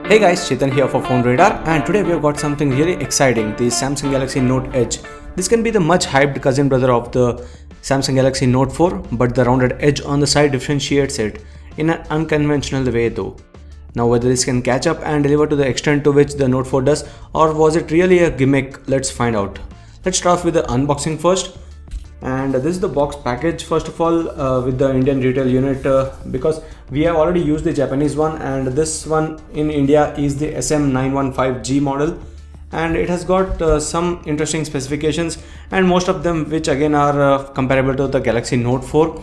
Hey guys, Chetan here for Phone Radar, and today we have got something really exciting, the Samsung Galaxy Note Edge. This can be the much hyped cousin brother of the Samsung Galaxy Note 4, but the rounded edge on the side differentiates it in an unconventional way though. Now whether this can catch up and deliver to the extent to which the Note 4 does, or was it really a gimmick, let's find out. Let's start off with the unboxing first. And this is the box package first of all with the Indian retail unit because we have already used the Japanese one, and this one in India is the SM915G model, and it has got some interesting specifications, and most of them which again are comparable to the Galaxy Note 4.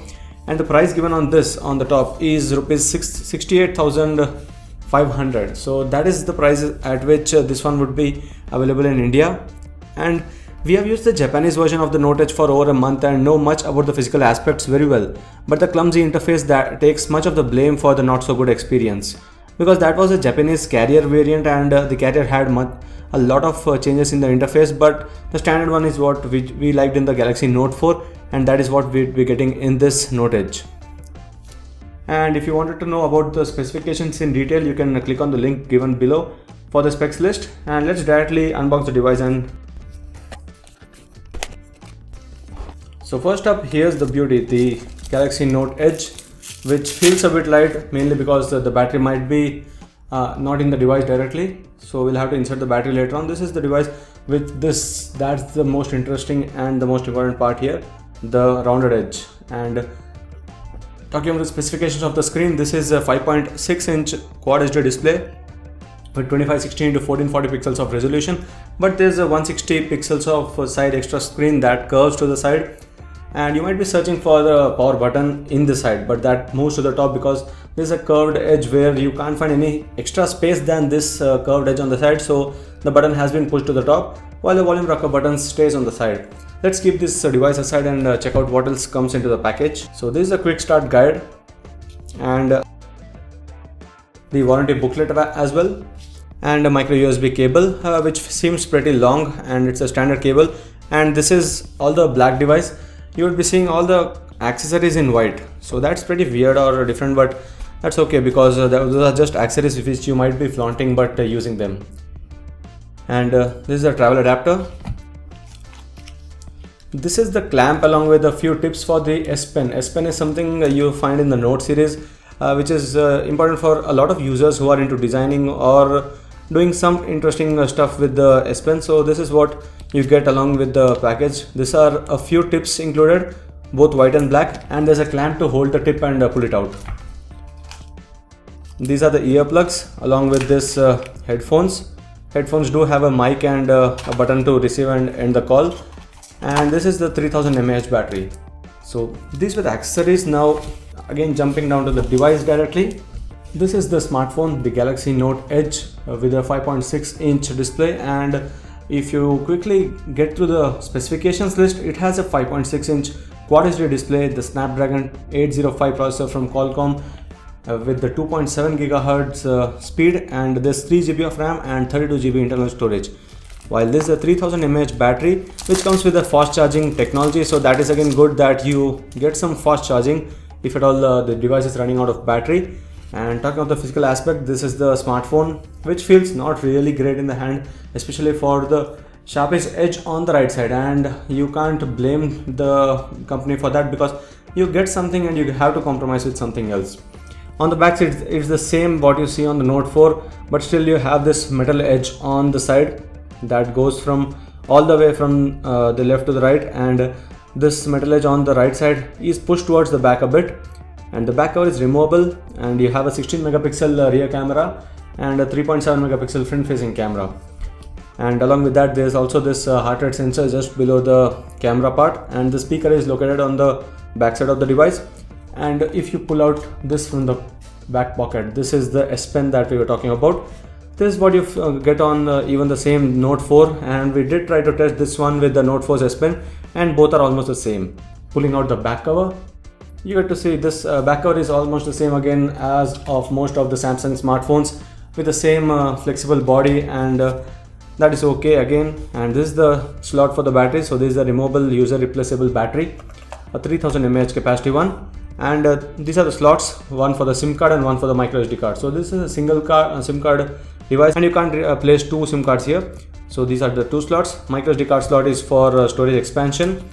And the price given on this on the top is rupees 68,500. So that is the price at which this one would be available in India. And we have used the Japanese version of the Note Edge for over a month and know much about the physical aspects very well, but the clumsy interface that takes much of the blame for the not so good experience, because that was a Japanese carrier variant, and the carrier had a lot of changes in the interface, but the standard one is what we liked in the Galaxy Note 4, and that is what we'll be getting in this Note Edge. And if you wanted to know about the specifications in detail, you can click on the link given below for the specs list, and let's directly unbox the device. And so first up, here's the beauty, the Galaxy Note Edge, which feels a bit light mainly because the battery might be not in the device directly, so we'll have to insert the battery later on. This is the device with this, that's the most interesting and the most important part here, the rounded edge. And talking about the specifications of the screen, this is a 5.6 inch Quad HD display with 2516 to 1440 pixels of resolution, but there's a 160 pixels of side extra screen that curves to the side. And you might be searching for the power button in the side, but that moves to the top because there's a curved edge where you can't find any extra space than this curved edge on the side, so the button has been pushed to the top while the volume rocker button stays on the side. Let's keep this device aside and check out what else comes into the package. So this is a quick start guide and the warranty booklet as well, and a micro USB cable which seems pretty long, and it's a standard cable. And this is all the black device. You would be seeing all the accessories in white, so that's pretty weird or different, but that's okay because those are just accessories which you might be flaunting but using them. And this is a travel adapter. This is the clamp along with a few tips for the S Pen. S Pen is something you find in the Note series which is important for a lot of users who are into designing or doing some interesting stuff with the S Pen. So this is what you get along with the package. These are a few tips included, both white and black, and there's a clamp to hold the tip and pull it out. These are the earplugs along with this headphones. Headphones do have a mic and a button to receive and end the call. And this is the 3000 mAh battery. So these were the accessories. Now again, jumping down to the device directly. This is the smartphone, the Galaxy Note Edge with a 5.6 inch display, and if you quickly get through the specifications list, it has a 5.6 inch Quad HD display, the Snapdragon 805 processor from Qualcomm with the 2.7 GHz speed, and there's 3 GB of RAM and 32 GB internal storage. While this is a 3000 mAh battery which comes with a fast charging technology, so that is again good that you get some fast charging if at all the device is running out of battery. And talking about the physical aspect, this is the smartphone which feels not really great in the hand, especially for the sharpest edge on the right side, and you can't blame the company for that because you get something and you have to compromise with something else. On the back side, it's the same what you see on the Note 4, but still you have this metal edge on the side that goes from all the way from the left to the right, and this metal edge on the right side is pushed towards the back a bit. And the back cover is removable, and you have a 16 megapixel rear camera and a 3.7 megapixel front facing camera. And along with that, there's also this heart rate sensor just below the camera part, and the speaker is located on the back side of the device. And if you pull out this from the back pocket, this is the S Pen that we were talking about. This is what you get on even the same Note 4, and we did try to test this one with the Note 4's S Pen, and both are almost the same. Pulling out the back cover, you get to see this back cover is almost the same again as of most of the Samsung smartphones, with the same flexible body, and that is okay again. And this is the slot for the battery. So this is a removable user replaceable battery, a 3000 mAh capacity one, and these are the slots, one for the SIM card and one for the micro SD card. So this is a single SIM card device, and you can't place two SIM cards here. So these are the two slots. Micro SD card slot is for storage expansion.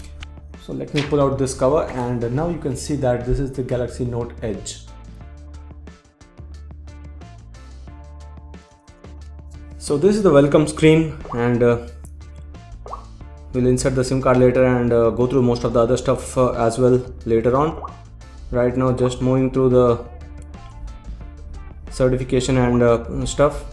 So let me pull out this cover, and now you can see that this is the Galaxy Note Edge. So this is the welcome screen, and we'll insert the SIM card later and go through most of the other stuff as well later on. Right now just moving through the certification and stuff.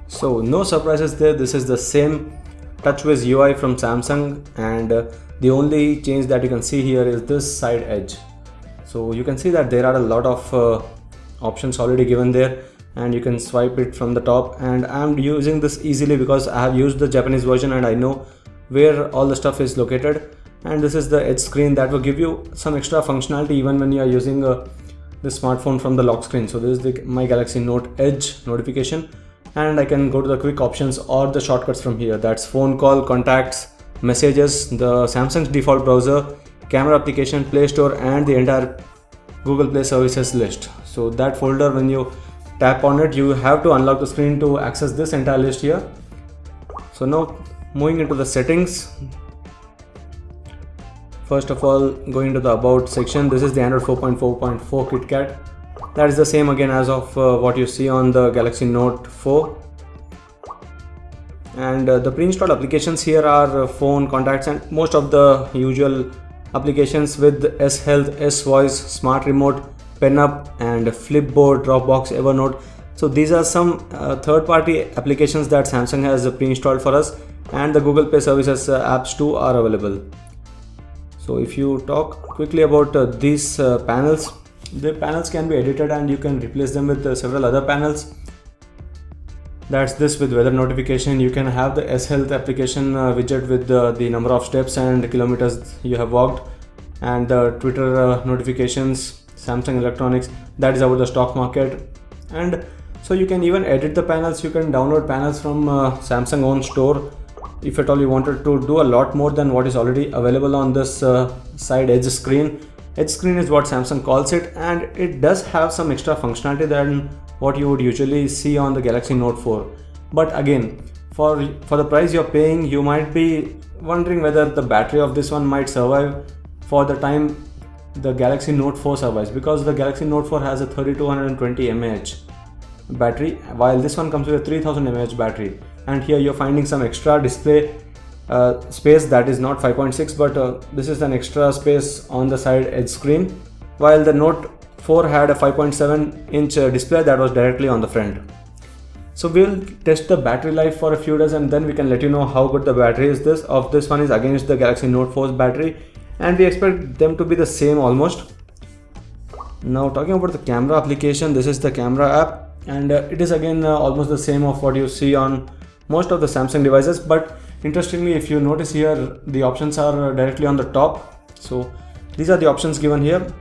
So no surprises there. This is the same TouchWiz UI from Samsung, and the only change that you can see here is this side edge. So you can see that there are a lot of options already given there, and you can swipe it from the top, and I'm using this easily because I have used the Japanese version and I know where all the stuff is located. And this is the edge screen that will give you some extra functionality even when you are using the smartphone from the lock screen. So this is my Galaxy Note Edge notification, and I can go to the quick options or the shortcuts from here. That's phone call, contacts, messages, the Samsung's default browser, camera application, Play Store, and the entire Google Play services list. So that folder, when you tap on it, you have to unlock the screen to access this entire list here. So now moving into the settings. First of all, going to the about section, this is the Android 4.4.4 KitKat. That is the same again as of what you see on the Galaxy Note 4. And the pre-installed applications here are phone, contacts, and most of the usual applications with S Health, S Voice, Smart Remote, PenUp, and Flipboard, Dropbox, Evernote. So these are some third-party applications that Samsung has pre-installed for us, and the Google Play services apps too are available. So if you talk quickly about these panels, the panels can be edited and you can replace them with several other panels. That's this with weather notification. You can have the S Health application widget with the number of steps and kilometers you have walked, and the Twitter notifications, Samsung Electronics, that is about the stock market. And so you can even edit the panels. You can download panels from Samsung own store if at all you wanted to do a lot more than what is already available on this side edge screen. Edge screen is what Samsung calls it, and it does have some extra functionality than what you would usually see on the Galaxy Note 4. But again, for the price you're paying, you might be wondering whether the battery of this one might survive for the time the Galaxy Note 4 survives, because the Galaxy Note 4 has a 3220 mAh battery, while this one comes with a 3000 mAh battery. And here you're finding some extra display space that is not 5.6, but this is an extra space on the side edge screen, while the Note 4 had a 5.7 inch display that was directly on the front. So we'll test the battery life for a few days, and then we can let you know how good the battery is this one is against the Galaxy Note 4's battery, and we expect them to be the same almost. Now talking about the camera application, this is the camera app, and it is again almost the same of what you see on most of the Samsung devices. But interestingly, if you notice here, the options are directly on the top. So these are the options given here.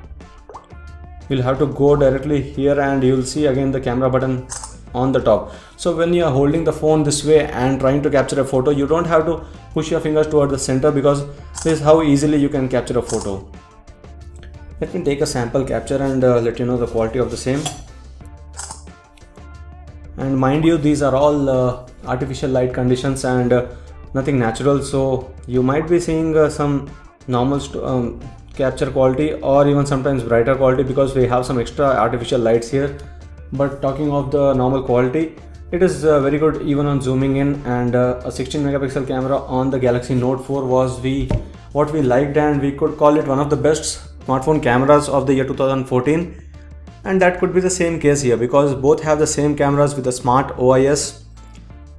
You'll have to go directly here and you'll see again the camera button on the top. So when you are holding the phone this way and trying to capture a photo, you don't have to push your fingers toward the center, because this is how easily you can capture a photo. Let me take a sample capture and let you know the quality of the same. And mind you, these are all artificial light conditions and nothing natural, so you might be seeing some normal capture quality or even sometimes brighter quality because we have some extra artificial lights here. But talking of the normal quality, it is very good even on zooming in, and a 16 megapixel camera on the Galaxy Note 4 was what we liked, and we could call it one of the best smartphone cameras of the year 2014. And that could be the same case here, because both have the same cameras with the smart OIS,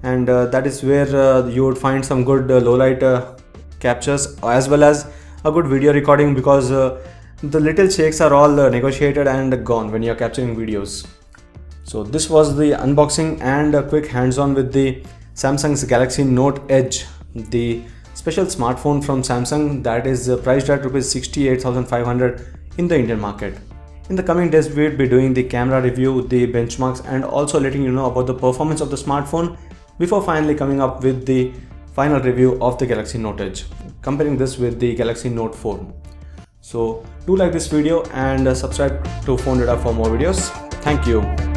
and that is where you would find some good low light captures as well as a good video recording, because the little shakes are all negotiated and gone when you are capturing videos. So this was the unboxing and a quick hands-on with the Samsung's Galaxy Note Edge, the special smartphone from Samsung that is priced at Rs 68,500 in the Indian market. In the coming days, we will be doing the camera review, the benchmarks, and also letting you know about the performance of the smartphone before finally coming up with the final review of the Galaxy Note Edge. comparing this with the Galaxy Note 4. So do like this video and subscribe to Phone Data for more videos. Thank you.